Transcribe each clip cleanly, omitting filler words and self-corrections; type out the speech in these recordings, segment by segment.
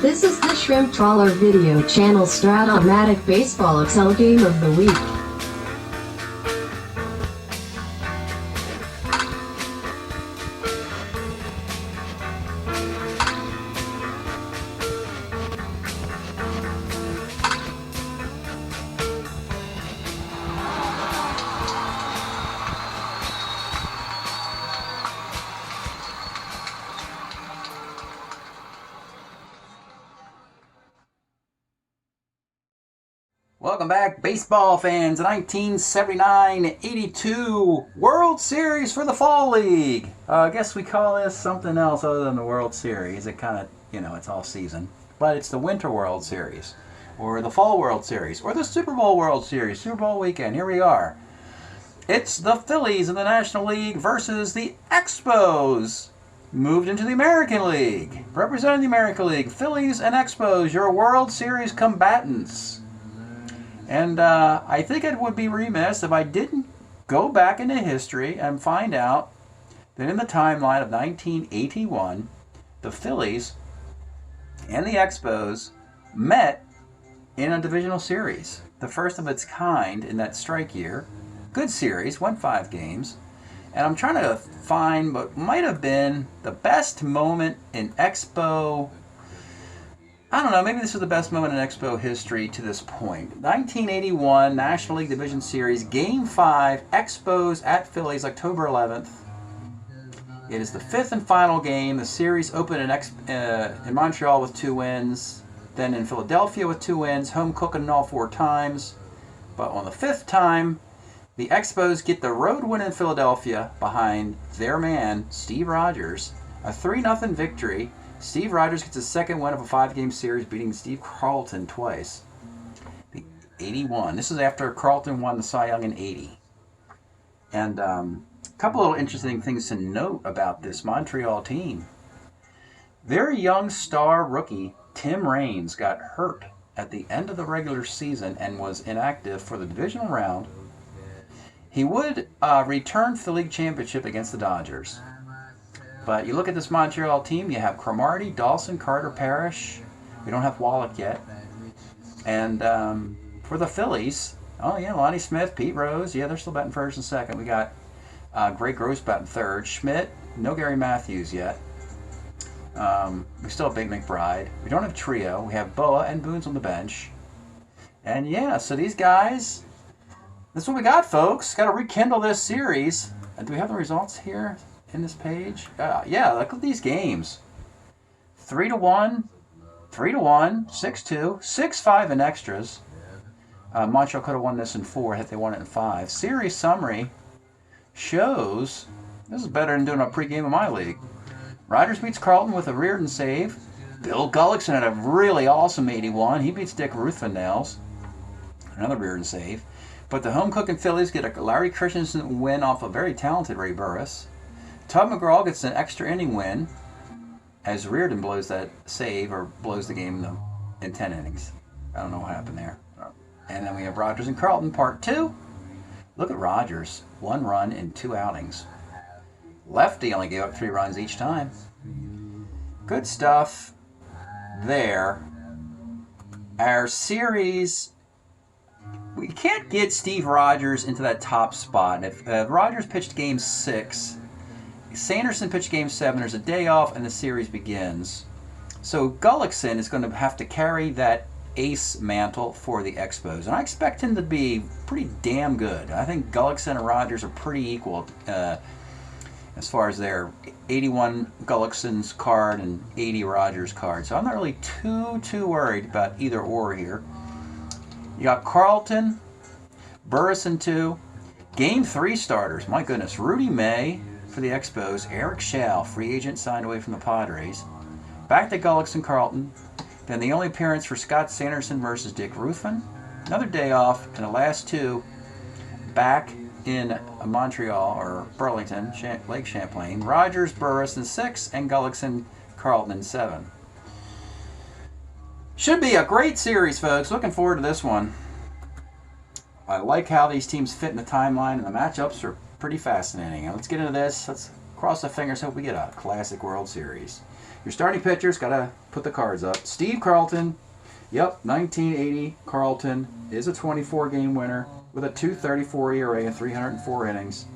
This is the Shrimp Trawler video channel Strat-O-Matic Baseball Excel Game of the Week. Welcome back, baseball fans. 1979-82 World Series for the Fall League. I guess we call this something else other than the World Series. It kind of, it's all season. But it's the Winter World Series, or the Fall World Series, or the Super Bowl World Series, Super Bowl weekend. Here we are. It's the Phillies in the National League versus the Expos, moved into the American League. Representing the American League, Phillies and Expos, your World Series combatants. And I think it would be remiss if I didn't go back into history and find out that in the timeline of 1981, the Phillies and the Expos met in a divisional series, the first of its kind in that strike year. Good series, went 5 games. And I'm trying to find what might have been the best moment in Expo. I don't know, maybe this was the best moment in Expo history to this point. 1981 National League Division Series, Game 5, Expos at Phillies, October 11th. It is the 5th and final game. The series opened in Montreal with 2 wins, then in Philadelphia with 2 wins, home cooking all 4 times. But on the 5th time, the Expos get the road win in Philadelphia behind their man, Steve Rogers, a 3-0 victory. Steve Rogers gets his second win of a 5-game series, beating Steve Carlton twice. The 81. This is after Carlton won the Cy Young in 80. And a couple little interesting things to note about this Montreal team. Their young star rookie, Tim Raines, got hurt at the end of the regular season and was inactive for the divisional round. He would return for the league championship against the Dodgers. But you look at this Montreal team, you have Cromartie, Dawson, Carter, Parrish. We don't have Wallach yet. And for the Phillies, Lonnie Smith, Pete Rose. Yeah, they're still batting first and second. We got Greg Gross batting third. Schmidt, no Gary Matthews yet. We still have Big McBride. We don't have Trio. We have Boa and Boone's on the bench. And yeah, so these guys, that's what we got, folks. Got to rekindle this series. And do we have the results here in this page? Yeah, look at these games. 3-1, 3-1, 6-2, 6-5 in extras. Montreal could have won this in 4 if they won it in 5. Series summary shows this is better than doing a pregame of my league. Rogers beats Carlton with a Reardon save. Bill Gullickson had a really awesome 81. He beats Dick Ruthven nails. Another Reardon save. But the home cooking Phillies get a Larry Christensen win off a very talented Ray Burris. Tub McGraw gets an extra inning win as Reardon blows that save, or blows the game in 10 innings. I don't know what happened there. And then we have Rogers and Carlton, part 2. Look at Rogers, 1 run in 2 outings. Lefty only gave up 3 runs each time. Good stuff there. Our series, we can't get Steve Rogers into that top spot. If Rogers pitched game 6, Sanderson pitched game 7, there's a day off, and the series begins. So Gullickson is going to have to carry that ace mantle for the Expos. And I expect him to be pretty damn good. I think Gullickson and Rogers are pretty equal as far as their 81 Gullickson's card and 80 Rogers card. So I'm not really too worried about either or here. You got Carlton, Burris in 2. Game 3 starters. My goodness. Rudy May for the Expos. Eric Schall, free agent, signed away from the Padres. Back to Gullickson, Carlton. Then the only appearance for Scott Sanderson versus Dick Ruthven. Another day off, and the last 2 back in Montreal, or Burlington, Lake Champlain. Rogers, Burris in 6, and Gullickson, Carlton in 7. Should be a great series, folks. Looking forward to this one. I like how these teams fit in the timeline, and the matchups are pretty fascinating. Let's get into this. Let's Cross the fingers, hope we get a classic World Series. Your starting pitcher's got to put the cards up. Steve Carlton. Yep, 1980 Carlton is a 24-game winner with a 2.34 ERA and 304 innings.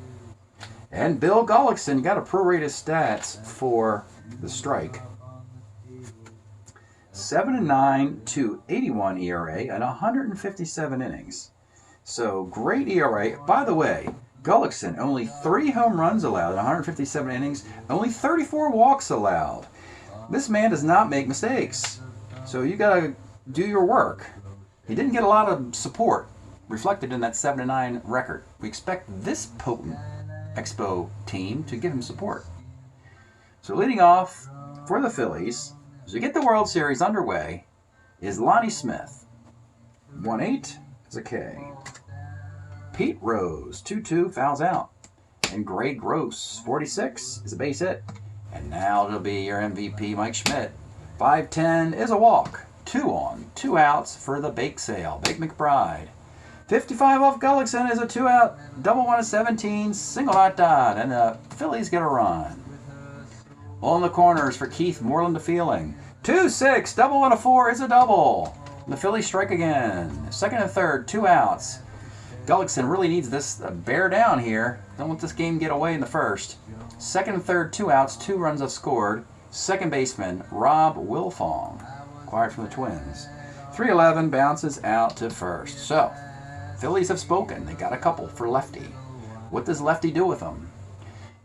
And Bill Gullickson got a prorated stats for the strike. 7-9, 2.81 ERA and 157 innings. So great ERA. By the way, Gullickson, only 3 home runs allowed in 157 innings, only 34 walks allowed. This man does not make mistakes. So you got to do your work. He didn't get a lot of support reflected in that 7-9 record. We expect this potent Expo team to give him support. So leading off for the Phillies, as we get the World Series underway, is Lonnie Smith. 1-8 is a K. Pete Rose, 2-2, fouls out. And Greg Gross, 46, is a base hit. And now it'll be your MVP, Mike Schmidt. 5-10 is a walk. 2 on, 2 outs for the bake sale, Bake McBride. 55 off Gullickson is a 2-out, double 1 of 17, single dot, and the Phillies get a run. On the corners for Keith Moreland to Fielding. 2-6, double 1 of 4 is a double. The Phillies strike again. Second and third, 2 outs. Gullickson really needs this to bear down here. Don't let this game get away in the first. Second and third, 2 outs, 2 runs have scored. Second baseman, Rob Wilfong, acquired from the Twins. 3-11 bounces out to first. So, Phillies have spoken. They got a couple for Lefty. What does Lefty do with them?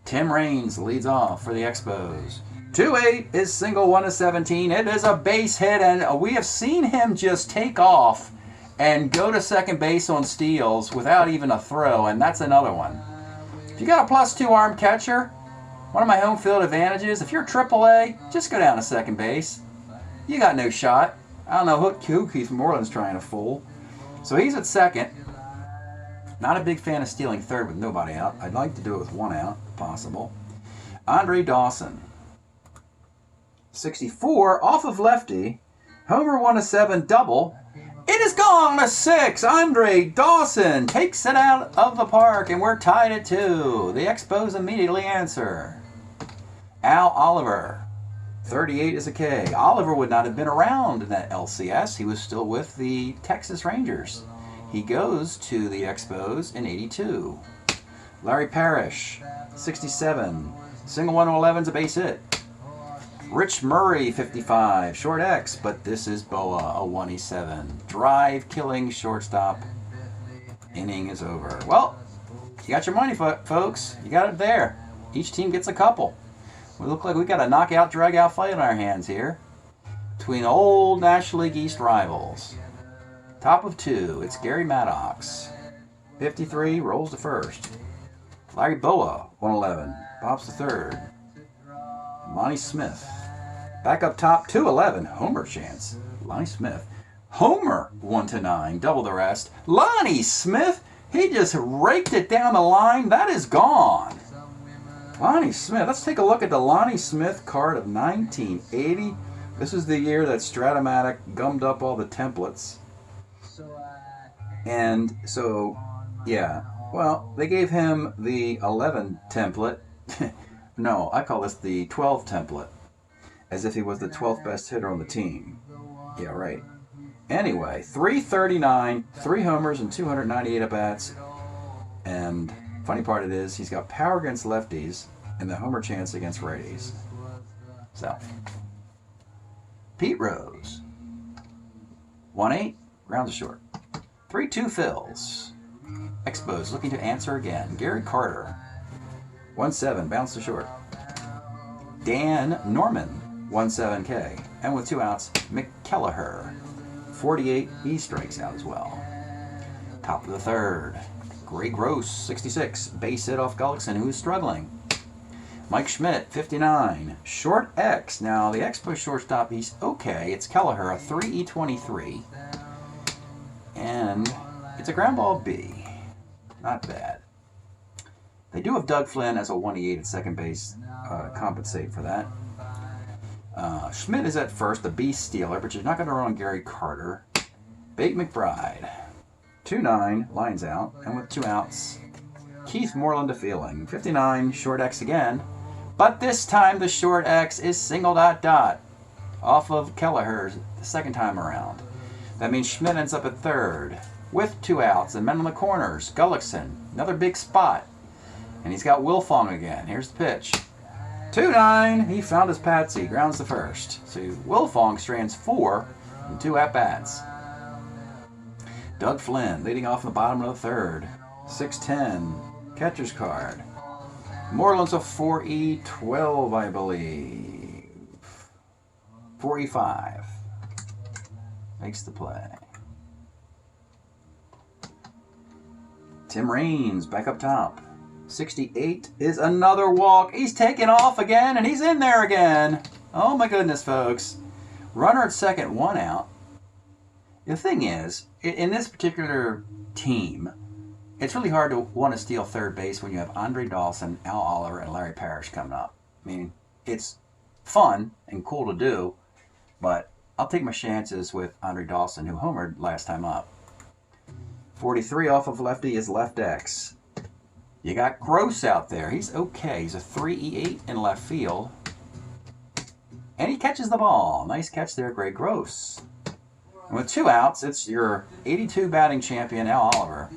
Tim Raines leads off for the Expos. 2-8 is single 1 of 17. It is a base hit, and we have seen him just take off and go to second base on steals without even a throw, and that's another one. If you got a +2 arm catcher, one of my home field advantages, if you're AAA, just go down to second base. You got no shot. I don't know who Keith Moreland's trying to fool. So he's at second. Not a big fan of stealing third with nobody out. I'd like to do it with 1 out, if possible. Andre Dawson. 64 off of Lefty. Homer 1 of 7 double. It is gone to 6. Andre Dawson takes it out of the park, and we're tied at 2. The Expos immediately answer. Al Oliver. 38 is a K. Oliver would not have been around in that LCS. He was still with the Texas Rangers. He goes to the Expos in 82. Larry Parrish, 67. Single 1 of 11 is a base hit. Rich Murray, 55. Short X, but this is Boa, a 1-7. Drive killing shortstop. Inning is over. Well, you got your money, folks. You got it there. Each team gets a couple. We look like we got a knockout, drag-out fight in our hands here between old National League East rivals. Top of 2, it's Gary Maddox. 53, rolls to first. Larry Boa, 111, pops to third. Lonnie Smith. Back up top, 211, homer chance. Lonnie Smith. Homer, 1-9, double the rest. Lonnie Smith, he just raked it down the line. That is gone. Lonnie Smith. Let's take a look at the Lonnie Smith card of 1980. This is the year that Strat-O-Matic gummed up all the templates. And so, yeah, well, they gave him the 11 template. No, I call this the 12 template, as if he was the 12th best hitter on the team. Yeah, right. Anyway, 339, 3 homers, and 298 at-bats. And funny part it is, he's got power against lefties and the homer chance against righties. So, Pete Rose. 1-8, grounds to short. 3-2 Phils. Expos looking to answer again. Gary Carter. 1-7, bounce to short. Dan Norman, 1-7K. And with 2 outs, McKelleher. 48, he strikes out as well. Top of the third. Greg Gross, 66. Base hit off Gullickson, who's struggling. Mike Schmidt, 59. Short X. Now, the Expos shortstop, he's okay. It's Kelleher, a 3E23. And it's a ground ball B. Not bad. They do have Doug Flynn as a 1E8 at second base. Compensate for that. Schmidt is at first, the beast stealer, but you're not going to run Gary Carter. Bake McBride. 2-9, lines out, and with 2 outs, Keith Moreland to Fielding. 59, short X again. But this time the short X is single ... off of Kelleher the second time around. That means Schmidt ends up at third with 2 outs and men on the corners. Gullickson, another big spot. And he's got Wilfong again. Here's the pitch. 2-9. He found his patsy. Grounds the first. So Wilfong strands 4 in 2 at-bats. Doug Flynn leading off in the bottom of the third. 6-10. Catcher's card. Moreland's a 4E12, I believe. 4E5. Makes the play. Tim Raines back up top. 68 is another walk. He's taken off again, and he's in there again. Oh my goodness, folks. Runner at second, 1 out. The thing is, in this particular team, it's really hard to want to steal third base when you have Andre Dawson, Al Oliver, and Larry Parrish coming up. I mean, it's fun and cool to do, but I'll take my chances with Andre Dawson, who homered last time up. 43 off of lefty is left X. You got Gross out there. He's okay. He's a 3E8 in left field. And he catches the ball. Nice catch there, Greg Gross. And with 2 outs, it's your 82 batting champion, Al Oliver.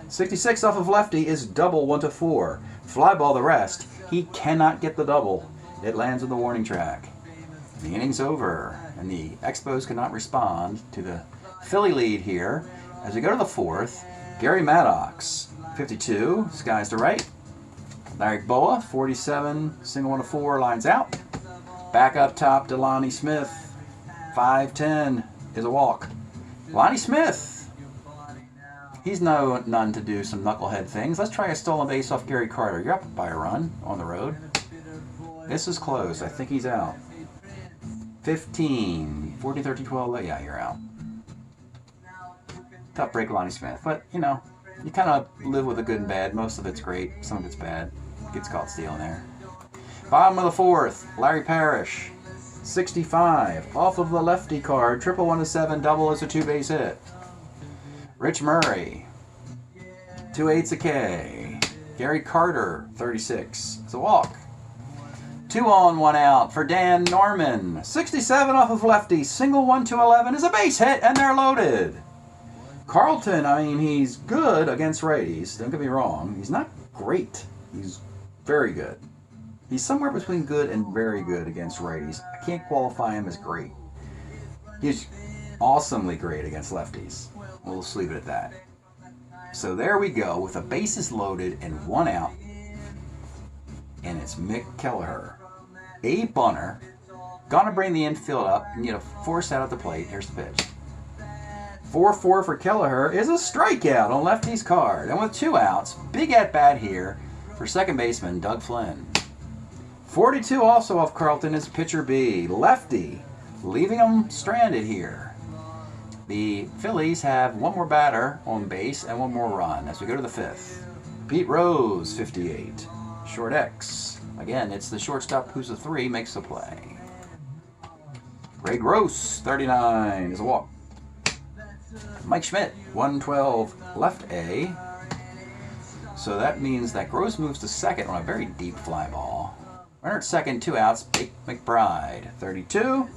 66 off of lefty is double 1-4. Fly ball the rest. He cannot get the double. It lands on the warning track. The inning's over, and the Expos cannot respond to the Philly lead here. As we go to the 4th, Gary Maddox, 52, skies to right. Larry Boa, 47, single 1-4, lines out. Back up top to Lonnie Smith, 5-10 is a walk. Lonnie Smith, he's none to do some knucklehead things. Let's try a stolen base off Gary Carter. You're up by a run on the road. This is close. I think he's out. 15, 14, 13, 12. Yeah, you're out. Tough break, Lonnie Smith. But, you know, you kind of live with the good and bad. Most of it's great. Some of it's bad. Gets caught stealing there. Bottom of the 4th, Larry Parrish. 65. Off of the lefty card. Triple 1-7. Double is a 2-base hit. Rich Murray. 2/8 a K. Gary Carter, 36. It's a walk. 2 on, 1 out for Dan Norman. 67 off of lefty. Single 1-11 is a base hit, and they're loaded. Carlton, I mean, he's good against righties. Don't get me wrong. He's not great. He's very good. He's somewhere between good and very good against righties. I can't qualify him as great. He's awesomely great against lefties. We'll just leave it at that. So there we go with the bases loaded and 1 out. And it's Mick Kelleher. A bunter. Gonna bring the infield up and get a force out at the plate. Here's the pitch. 4-4 for Kelleher is a strikeout on lefty's card. And with 2 outs, big at-bat here for second baseman Doug Flynn. 42 also off Carlton is pitcher B, lefty, leaving him stranded here. The Phillies have 1 more batter on base and 1 more run as we go to the 5th. Pete Rose, 58. Short X. Again, it's the shortstop who's a 3, makes the play. Ray Gross, 39, is a walk. Mike Schmidt, 112, left A. So that means that Gross moves to second on a very deep fly ball. Runner at second, 2 outs, Jake McBride, 32.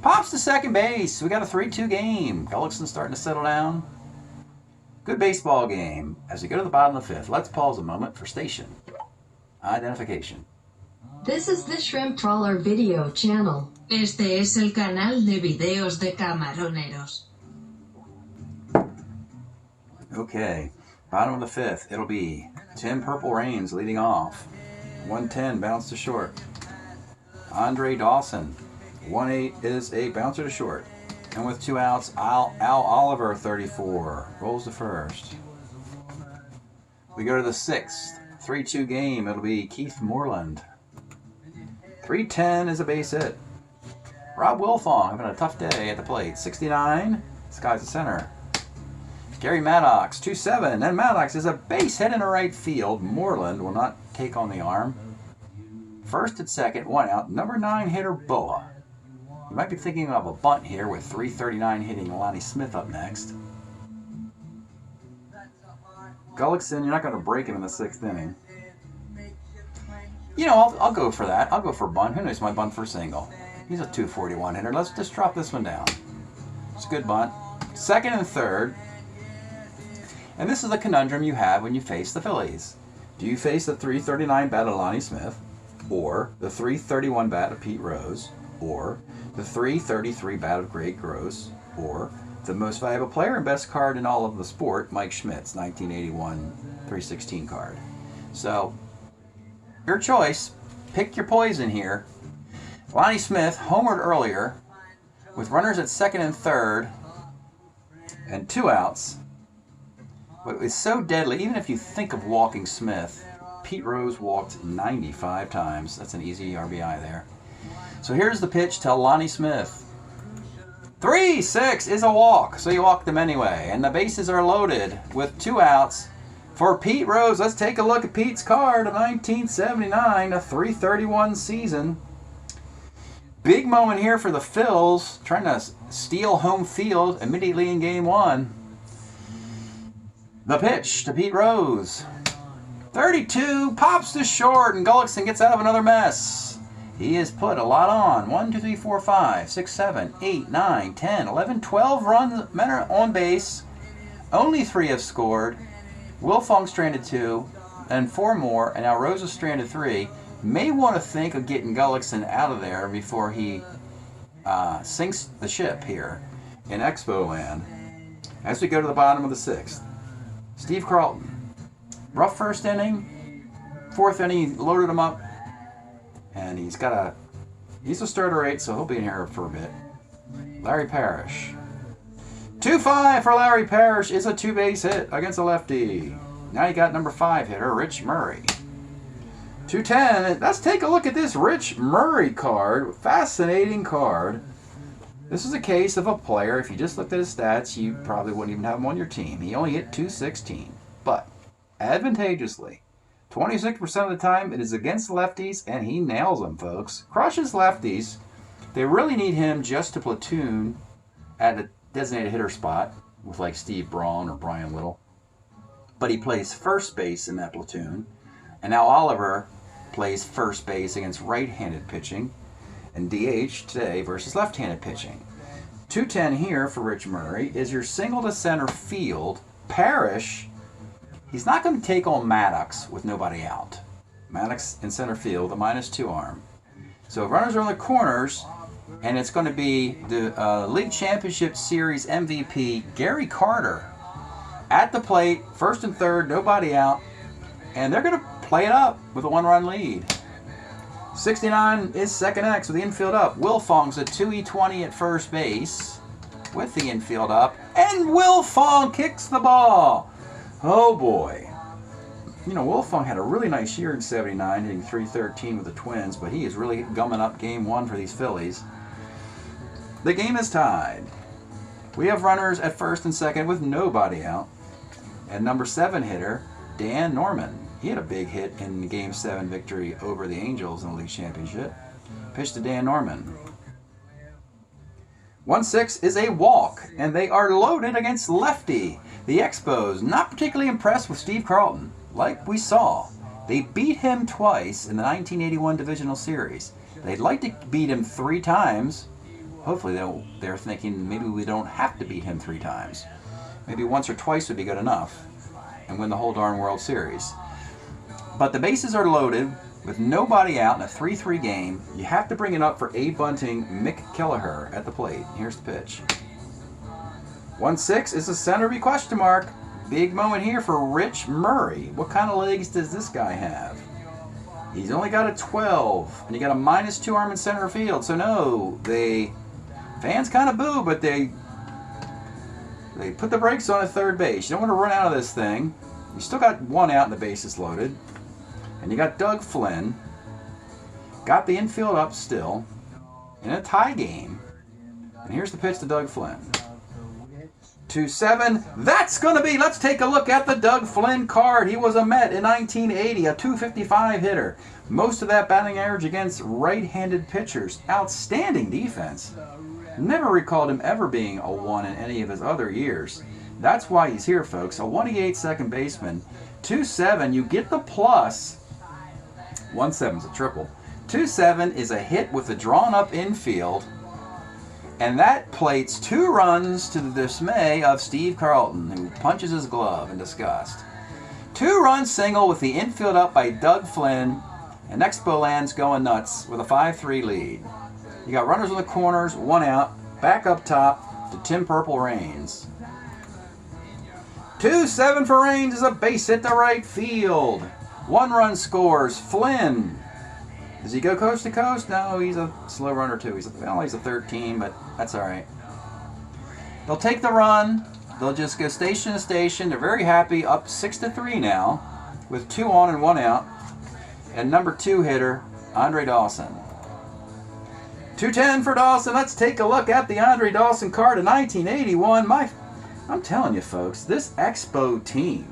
Pops to second base. We got a 3-2 game. Gullickson starting to settle down. Good baseball game. As we go to the bottom of the 5th, let's pause a moment for station identification. This is the Shrimp Trawler video channel. Este es el canal de videos de camaroneros. Okay, bottom of the 5th, it'll be Tim Purple Rains leading off. 110, bounce to short. Andre Dawson, 1-8 is a bouncer to short. And with 2 outs, Al Oliver, 34, rolls to first. We go to the 6th, 3-2 game. It'll be Keith Moreland. 310 is a base hit. Rob Wilfong having a tough day at the plate. 69, skies the center. Gary Maddox, 2-7, and Maddox is a base hit in the right field. Moreland will not take on the arm. First and second, 1 out. Number 9 hitter Boa. You might be thinking of a bunt here with 339 hitting Lonnie Smith up next. Gullickson, you're not going to break him in the 6th inning. You know, I'll go for that. I'll go for bunt. Who knows my bunt for single? He's a 241 hitter. Let's just drop this one down. It's a good bunt. Second and third. And this is the conundrum you have when you face the Phillies. Do you face the 339 bat of Lonnie Smith, or the 331 bat of Pete Rose, or the 333 bat of Greg Gross, or the most valuable player and best card in all of the sport, Mike Schmidt's 1981 316 card? So, your choice. Pick your poison here. Lonnie Smith homered earlier with runners at second and third and 2 outs. But it's so deadly, even if you think of walking Smith, Pete Rose walked 95 times. That's an easy RBI there. So here's the pitch to Lonnie Smith. 3-6 is a walk, so you walked him anyway. And the bases are loaded with 2 outs for Pete Rose. Let's take a look at Pete's card of 1979, a 331 season. Big moment here for the Phils, trying to steal home field immediately in game 1. The pitch to Pete Rose. 32, pops to short, and Gullickson gets out of another mess. He has put a lot on. 1, 2, 3, 4, 5, 6, 7, 8, 9, 10, 11, 12 runs, men are on base. Only 3 have scored. Wilfong stranded 2, and 4 more, and now Rose is stranded 3. May want to think of getting Gullickson out of there before he sinks the ship here in Expo land. As we go to the bottom of the 6th. Steve Carlton. Rough first inning. 4th inning, he loaded him up. And he's a starter rate, so he'll be in here for a bit. Larry Parrish. 2-5 for Larry Parrish is a 2-base hit against a lefty. Now you got number 5 hitter, Rich Murray. 210. Let's take a look at this Rich Murray card. Fascinating card. This is a case of a player, if you just looked at his stats, you probably wouldn't even have him on your team. He only hit 216. But, advantageously, 26% of the time it is against lefties, and he nails them, folks. Crushes lefties. They really need him just to platoon at a designated hitter spot with like Steve Braun or Brian Little. But he plays first base in that platoon. And now Oliver plays first base against right-handed pitching, and DH today versus left-handed pitching. 210 here for Rich Murray is your single to center field. Parrish, he's not going to take on Maddox with nobody out. Maddox in center field, a -2 arm. So runners are on the corners, and it's going to be the League Championship Series MVP, Gary Carter, at the plate, first and third, nobody out, and they're going to play it up with a 1-run lead. 69 is second X with the infield up. Wilfong's a 2-20 at first base with the infield up. And Wilfong kicks the ball. Oh boy. You know, Wilfong had a really nice year in 79, hitting .313 with the Twins, but he is really gumming up game 1 for these Phillies. The game is tied. We have runners at first and second with nobody out. And number 7 hitter, Dan Norman. He had a big hit in the Game 7 victory over the Angels in the League Championship. Pitch to Dan Norman. 1-6 is a walk, and they are loaded against lefty. The Expos, not particularly impressed with Steve Carlton, like we saw. They beat him twice in the 1981 Divisional Series. They'd like to beat him 3 times. Hopefully they're thinking maybe we don't have to beat him 3 times. Maybe once or twice would be good enough and win the whole darn World Series. But the bases are loaded with nobody out in a 3-3 game. You have to bring it up for Abe Bunting, Mick Kelleher at the plate. Here's the pitch. 1-6 is a center B question mark. Big moment here for Rich Murray. What kind of legs does this guy have? He's only got a 12, and you got a -2 arm in center field. So no, fans kind of boo, but they put the brakes on at third base. You don't want to run out of this thing. You still got 1 out and the bases loaded. And you got Doug Flynn. Got the infield up still in a tie game. And here's the pitch to Doug Flynn. 2-7. That's going to be, let's take a look at the Doug Flynn card. He was a Met in 1980, a 255 hitter. Most of that batting average against right-handed pitchers. Outstanding defense. Never recalled him ever being a 1 in any of his other years. That's why he's here, folks. A 188 second baseman. 2-7. You get the plus 1-7 is a triple. 2-7 is a hit with the drawn up infield, and that plates 2 runs to the dismay of Steve Carlton, who punches his glove in disgust. 2-run single with the infield up by Doug Flynn, and Expo Land's going nuts with a 5-3 lead. You got runners in the corners, 1 out, back up top to Tim Purple Raines. 2-7 for Raines is a base hit to right field. 1 run scores. Flynn. Does he go coast to coast? No, he's a slow runner too. He's a 13, but that's all right. They'll take the run. They'll just go station to station. They're very happy, up 6-3 now, with 2 on and 1 out. And number 2 hitter, Andre Dawson. 2-10 for Dawson. Let's take a look at the Andre Dawson card of 1981. I'm telling you, folks, this Expo team,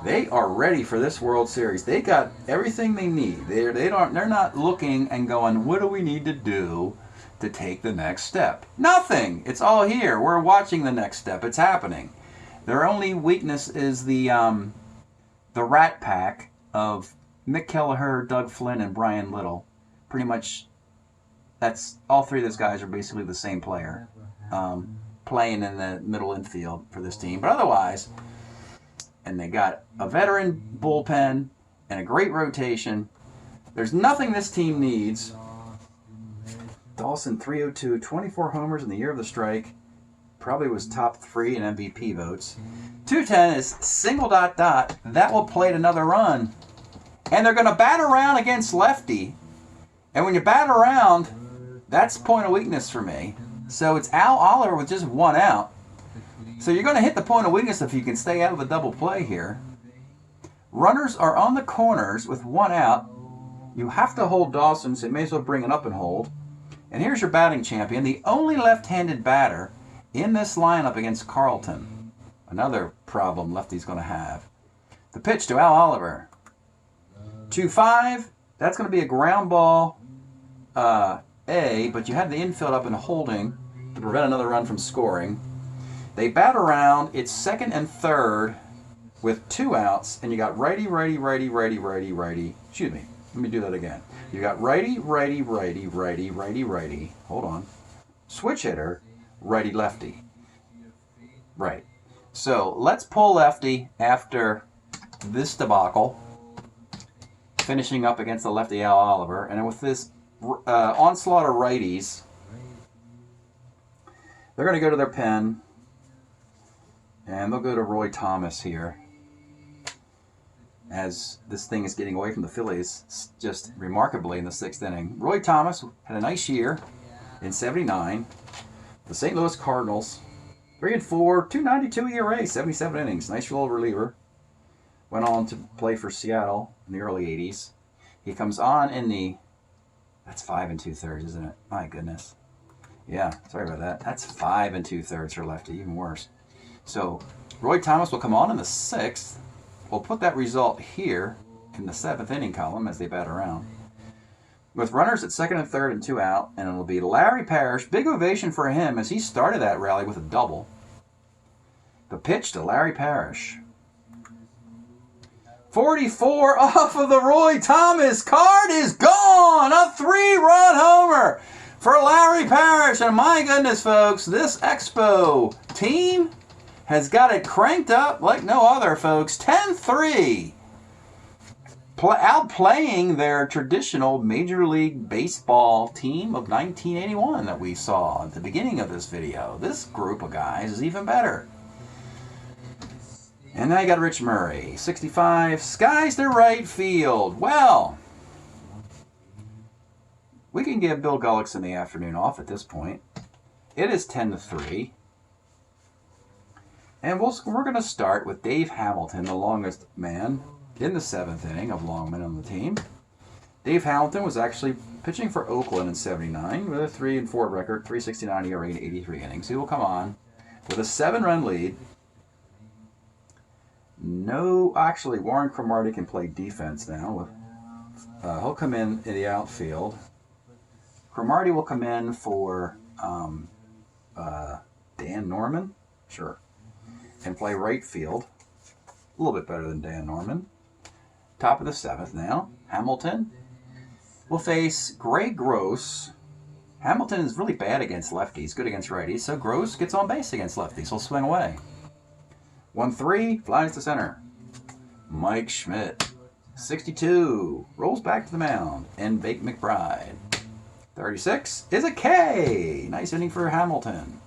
they are ready for this World Series. They got everything they need. They're not looking and going, what do we need to do to take the next step? Nothing. It's all here. We're watching the next step. It's happening. Their only weakness is the Rat Pack of Mick Kelleher, Doug Flynn, and Brian Little. Pretty much, that's all 3 of those guys are basically the same player, playing in the middle infield for this team. But otherwise, and they got a veteran bullpen and a great rotation. There's nothing this team needs. Dawson, 302, 24 homers in the year of the strike. Probably was top 3 in MVP votes. 210 is single ... That will plate another run. And they're going to bat around against lefty. And when you bat around, that's point of weakness for me. So it's Al Oliver with just 1 out. So you're going to hit the point of weakness if you can stay out of the double play here. Runners are on the corners with 1 out. You have to hold Dawson, so you may as well bring it up and hold. And here's your batting champion, the only left-handed batter in this lineup against Carlton. Another problem lefty's going to have. The pitch to Al Oliver. 2-5. That's going to be a ground ball but you had the infield up and holding to prevent another run from scoring. They bat around. It's 2nd and 3rd with 2 outs, and you got righty, righty, righty, righty, righty, righty. Excuse me. Let me do that again. You got righty, righty, righty, righty, righty, righty. Hold on. Switch hitter, righty, lefty. Right. So let's pull lefty after this debacle, finishing up against the lefty Al Oliver, and with this onslaught of righties, they're going to go to their pen, and they'll go to Roy Thomas here, as this thing is getting away from the Phillies just remarkably in the 6th inning. Roy Thomas had a nice year in '79. The St. Louis Cardinals, 3-4, 2.92 ERA, 77 innings. Nice little reliever. Went on to play for Seattle in the early 80s. He comes on in the... That's 5 2/3, isn't it? My goodness. Yeah, sorry about that. That's 5 2/3 for lefty, even worse. So Roy Thomas will come on in the 6th. We'll put that result here in the 7th inning column as they bat around. With runners at 2nd and 3rd and 2 out, and it'll be Larry Parrish. Big ovation for him as he started that rally with a double. The pitch to Larry Parrish. 44 off of the Roy Thomas. Card is gone. A 3-run homer for Larry Parrish. And my goodness, folks, this Expo team has got it cranked up like no other, folks. 10-3. Outplaying their traditional Major League Baseball team of 1981 that we saw at the beginning of this video. This group of guys is even better. And now you got Rich Murray, 65, skies to right field. Well, we can give Bill Gullickson the afternoon off at this point. It is 10-3. And we're going to start with Dave Hamilton, the longest man in the 7th inning of longmen on the team. Dave Hamilton was actually pitching for Oakland in '79 with a 3-4 record, 3.69 ERA in 83 innings. He will come on with a 7-run lead. Actually, Warren Cromartie can play defense now. He'll come in the outfield. Cromartie will come in for Dan Norman, sure, and play right field. A little bit better than Dan Norman. Top of the 7th now. Hamilton will face Gray Gross. Hamilton is really bad against lefties, good against righties, so Gross gets on base against lefties. He'll swing away. 1-3, flies to center. Mike Schmidt, 62, rolls back to the mound. And Bake McBride, 36, is a K. Nice inning for Hamilton.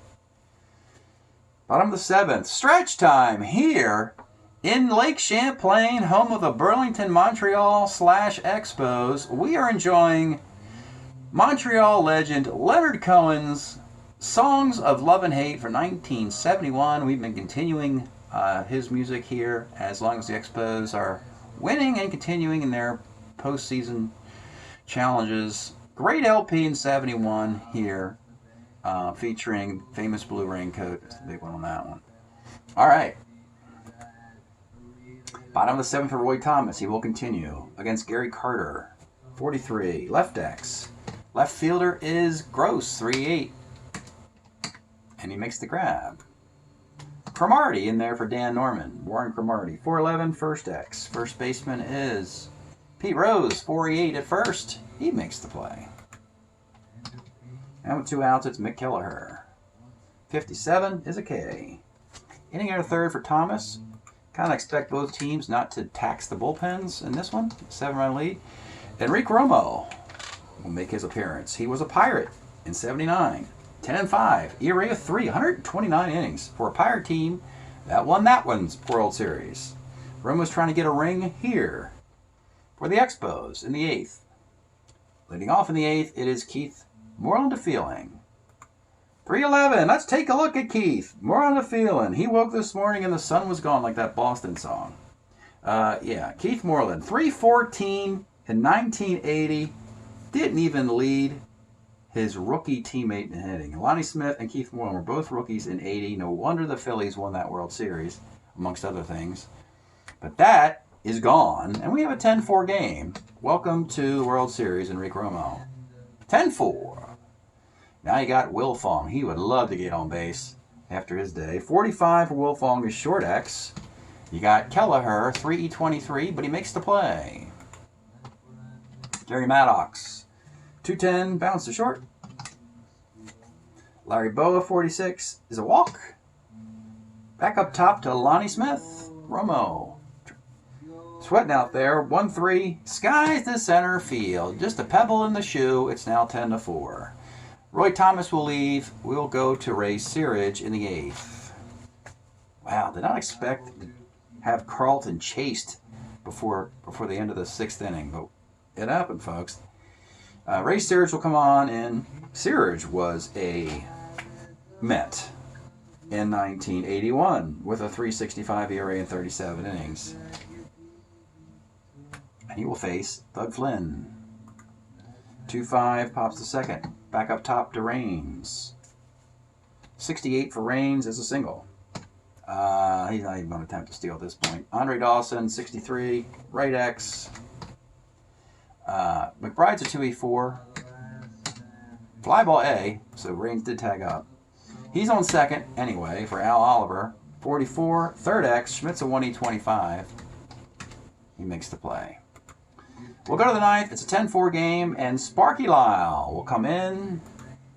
Bottom of the seventh, stretch time here in Lake Champlain, home of the Burlington Montreal / Expos. We are enjoying Montreal legend Leonard Cohen's Songs of Love and Hate for 1971. We've been continuing his music here as long as the Expos are winning and continuing in their postseason challenges. Great LP in 71 here, featuring Famous Blue Raincoat. That's the big one on that one. All right. Bottom of the seventh for Roy Thomas. He will continue against Gary Carter, 43. Left X. Left fielder is Gross, 3-8. And he makes the grab. Cromartie in there for Dan Norman. Warren Cromartie, 4-11, first X. First baseman is Pete Rose, 4-8 at first. He makes the play. And with 2 outs, it's Mick Kelleher. 57 is a K. Inning under third for Thomas. Kind of expect both teams not to tax the bullpens in this one. 7-run lead. Enrique Romo will make his appearance. He was a Pirate in 79. 10-5. ERA of 3. 129 innings for a Pirate team that won that one's World Series. Romo's trying to get a ring here for the Expos in the 8th. Leading off in the 8th, it is Keith Moreland to Feeling. 3-11. Let's take a look at Keith Moreland to Feeling. He woke this morning and the sun was gone, like that Boston song. Keith Moreland, 314 in 1980. Didn't even lead his rookie teammate in hitting. Lonnie Smith and Keith Moreland were both rookies in 80. No wonder the Phillies won that World Series, amongst other things. But that is gone, and we have a 10-4 game. Welcome to the World Series, Enrique Romo. 10-4. Now you got Wilfong. He would love to get on base after his day. 45 for Wilfong is short X. You got Kelleher, 3-23, but he makes the play. Jerry Maddox, 210, bounce to short. Larry Boa, 46, is a walk. Back up top to Lonnie Smith. Romo, sweating out there, 1-3, skies to center field. Just a pebble in the shoe. It's now 10-4. Roy Thomas will leave. We'll go to Ray Searage in the 8th. Wow, did not expect to have Carlton chased before the end of the 6th inning, but it happened, folks. Ray Searage will come on, and Searage was a Met in 1981 with a 3.65 ERA in 37 innings. And he will face Doug Flynn. 2-5, pops to second. Back up top to Raines. 68 for Raines is a single. He's not even going to attempt to steal at this point. Andre Dawson, 63, right X. McBride's a 2-4. Fly ball A, so Raines did tag up. He's on second anyway for Al Oliver. 44, third X. Schmidt's a 1E25. He makes the play. We'll go to the 9th. It's a 10-4 game, and Sparky Lyle will come in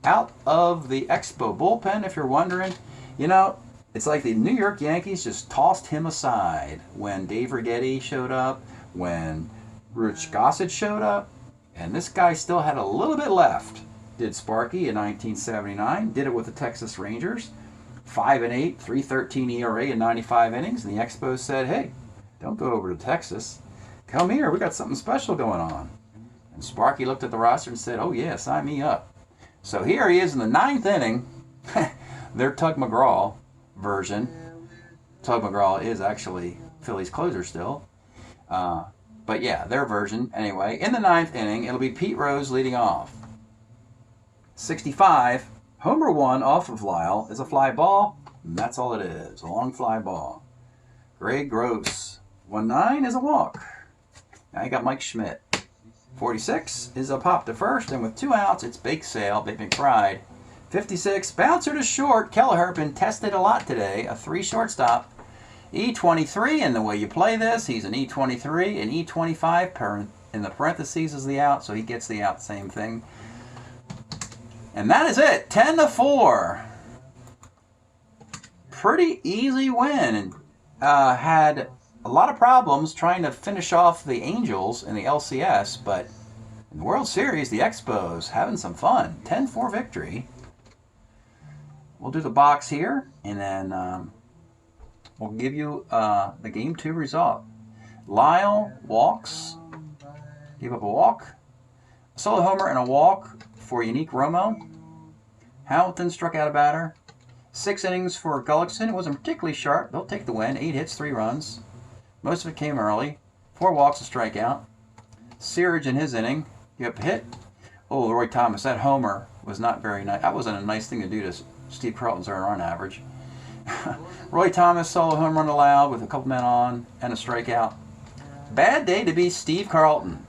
out of the Expo bullpen, if you're wondering. You know, it's like the New York Yankees just tossed him aside when Dave Righetti showed up, when Rich Gossett showed up, and this guy still had a little bit left. Did Sparky in 1979, did it with the Texas Rangers, 5-8, 3.13 ERA in 95 innings, and the Expos said, hey, don't go over to Texas. Come here, we got something special going on. And Sparky looked at the roster and said, oh yeah, sign me up. So here he is in the 9th inning, their Tug McGraw version. Tug McGraw is actually Phillies closer still. But yeah, their version. Anyway, in the 9th inning, it'll be Pete Rose leading off. 65, homer 1 off of Lyle is a fly ball, and that's all it is, a long fly ball. Greg Gross, 1-9 is a walk. Now you got Mike Schmidt. 46 is a pop to first, and with 2 outs, it's Bake Sale, Bake McBride. 56, bouncer to short. Kelleher been tested a lot today, a 3 shortstop. E23, and the way you play this, he's an E23, an E25 per in the parentheses is the out, so he gets the out, same thing. And that is it, 10-4. Pretty easy win. Had a lot of problems trying to finish off the Angels in the LCS, but in the World Series, the Expos having some fun. 10-4 victory. We'll do the box here, and then we'll give you the Game 2 result. Lyle walks, gave up a walk, a solo homer and a walk for Unique Romo. Hamilton struck out a batter. 6 innings for Gullickson. It wasn't particularly sharp. They'll take the win. 8 hits, 3 runs. Most of it came early. 4 walks, a strikeout. Searage in his inning gave up a hit. Oh, Roy Thomas, that homer was not very nice. That wasn't a nice thing to do to Steve Carlton's earned run average. Roy Thomas, solo home run allowed with a couple men on and a strikeout. Bad day to be Steve Carlton.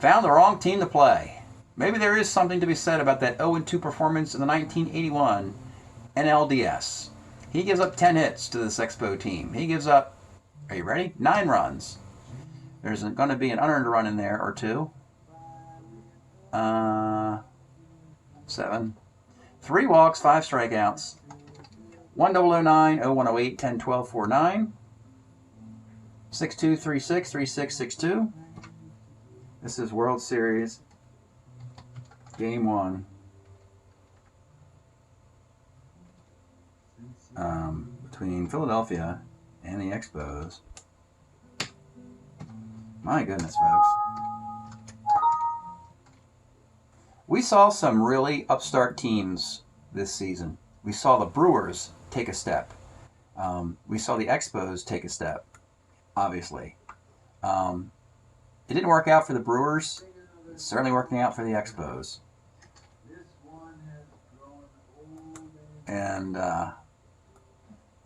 Found the wrong team to play. Maybe there is something to be said about that 0-2 performance in the 1981 NLDS. He gives up 10 hits to this Expo team. He gives up, are you ready? 9 runs. There's going to be an unearned run in there or 2. 7. 3 walks, 5 strikeouts. 1009, 0108, 1012, 49. 6236, 3662. This is World Series Game 1. Between Philadelphia and the Expos. My goodness, folks. We saw some really upstart teams this season. We saw the Brewers take a step. We saw the Expos take a step, obviously. It didn't work out for the Brewers. It's certainly working out for the Expos. And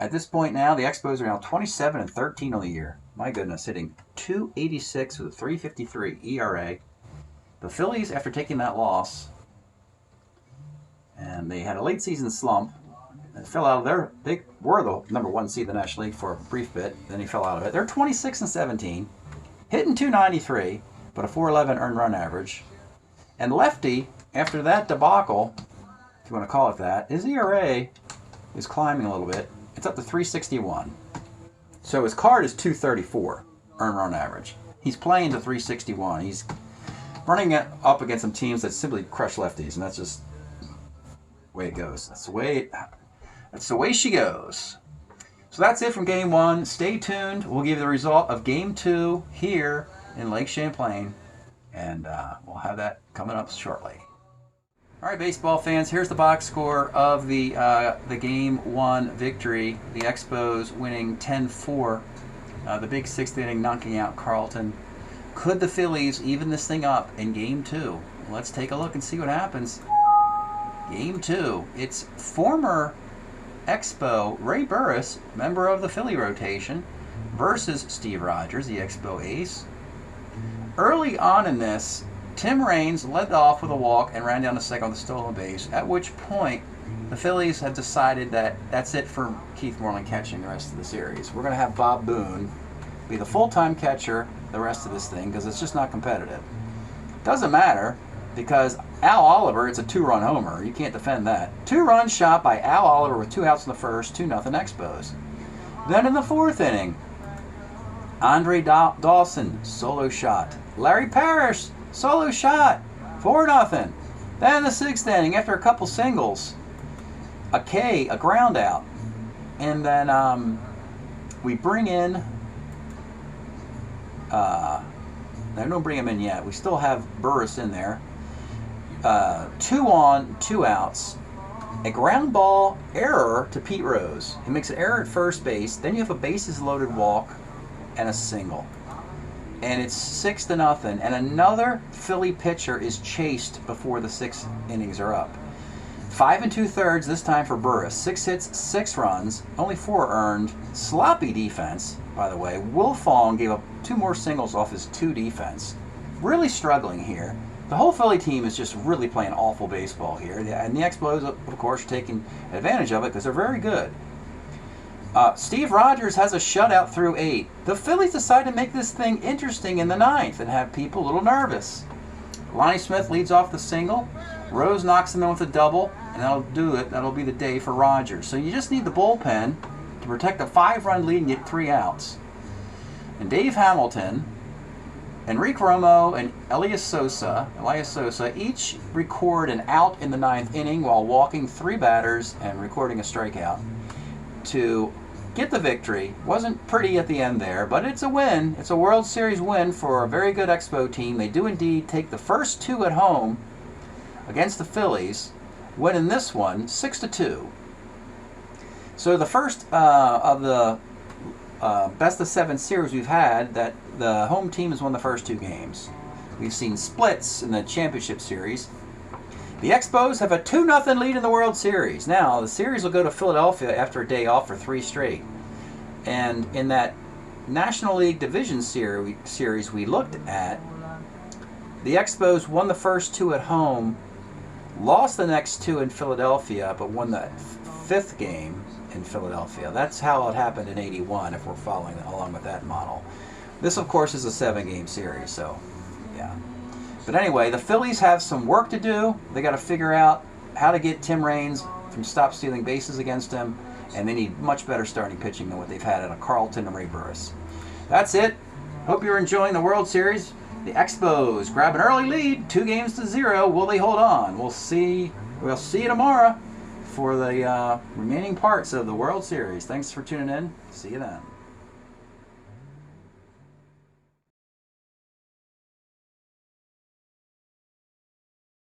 at this point now, the Expos are now 27-13 on the year. My goodness, hitting .286 with a .353 ERA. The Phillies, after taking that loss, and they had a late season slump, and fell out of their, they were the number 1 seed in the National League for a brief bit, then he fell out of it. They're 26-17, hitting .293, but a .411 earned run average. And Lefty, after that debacle, if you want to call it that, his ERA is climbing a little bit. It's up to .361. So his card is .234 earned run average. He's playing to .361. He's running it up against some teams that simply crush lefties, and that's just the way it goes. That's the way she goes. So that's it from Game 1. Stay tuned. We'll give you the result of Game 2 here in Lake Champlain, and we'll have that coming up shortly. All right, baseball fans, here's the box score of the Game 1 victory. The Expos winning 10-4. The big 6th inning knocking out Carlton. Could the Phillies even this thing up in Game 2? Let's take a look and see what happens. Game 2. It's former Expo Ray Burris, member of the Philly rotation, versus Steve Rogers, the Expo ace. Early on in this, Tim Raines led off with a walk and ran down to second with a stolen base, at which point the Phillies had decided that that's it for Keith Moreland catching the rest of the series. We're going to have Bob Boone be the full-time catcher the rest of this thing because it's just not competitive. Doesn't matter because Al Oliver, it's a 2-run homer. You can't defend that. 2 runs shot by Al Oliver with 2 outs in the first, 2-0 Expos. Then in the 4th inning, Andre Dawson, solo shot. Larry Parrish, solo shot, 4-0. Then in the 6th inning, after a couple singles, a ground out. And then we bring in, I don't bring him in yet. We still have Burris in there. 2 on, 2 outs. A ground ball error to Pete Rose. He makes an error at first base. Then you have a bases loaded walk and a single. And it's 6-0. And another Philly pitcher is chased before the 6 innings are up. 5 2/3 this time for Burris. 6 hits, 6 runs, only 4 earned. Sloppy defense, by the way. Wilfong gave up 2 more singles off his 2 defense. Really struggling here. The whole Philly team is just really playing awful baseball here. And the Expos, of course, are taking advantage of it because they're very good. Steve Rogers has a shutout through 8. The Phillies decide to make this thing interesting in the 9th and have people a little nervous. Lonnie Smith leads off the single. Rose knocks him in with a double, and that'll do it. That'll be the day for Rogers. So you just need the bullpen to protect a 5-run lead and get 3 outs. And Dave Hamilton, Enrique Romo, and Elias Sosa each record an out in the 9th inning while walking 3 batters and recording a strikeout to get the victory. Wasn't pretty at the end there, but it's a win. It's a World Series win for a very good Expo team. They do indeed take the first 2 at home against the Phillies, winning this one 6-2. So the first of the best of 7 series we've had, that the home team has won the first 2 games. We've seen splits in the championship series. The Expos have a 2-0 lead in the World Series. Now, the series will go to Philadelphia after a day off for 3 straight. And in that National League Division series we looked at, the Expos won the first 2 at home, lost the next 2 in Philadelphia, but won the 5th game in Philadelphia. That's how it happened in '81, if we're following along with that model. This, of course, is a 7-game series, so yeah. But anyway, the Phillies have some work to do. They got to figure out how to get Tim Raines from stop stealing bases against him, and they need much better starting pitching than what they've had out of Carlton and Ray Burris. That's it. Hope you're enjoying the World Series. The Expos grab an early lead, 2-0. Will they hold on? We'll see. We'll see you tomorrow for the remaining parts of the World Series. Thanks for tuning in. See you then.